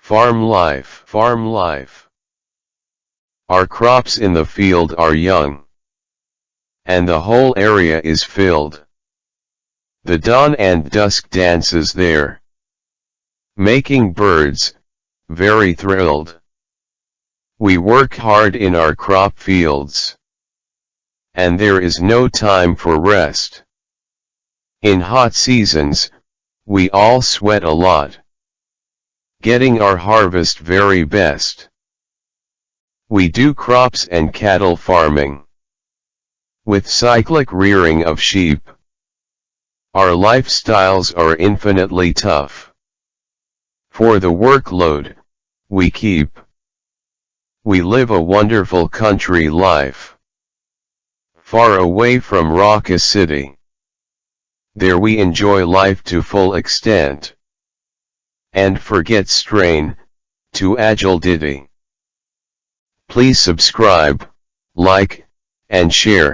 Farm life, farm life. Our crops in the field are young, and the whole area is filled. The dawn and dusk dances there, making birds very thrilled. We work hard in our crop fields, and there is no time for rest. In hot seasons, we all sweat a lot, getting our harvest very best. We do crops and cattle farming, with cyclic rearing of sheep. Our lifestyles are infinitely tough. For the workload we keep, we live a wonderful country life, far away from raucous city. There we enjoy life to full extent, and forget strain to agility. Please subscribe, like, and share.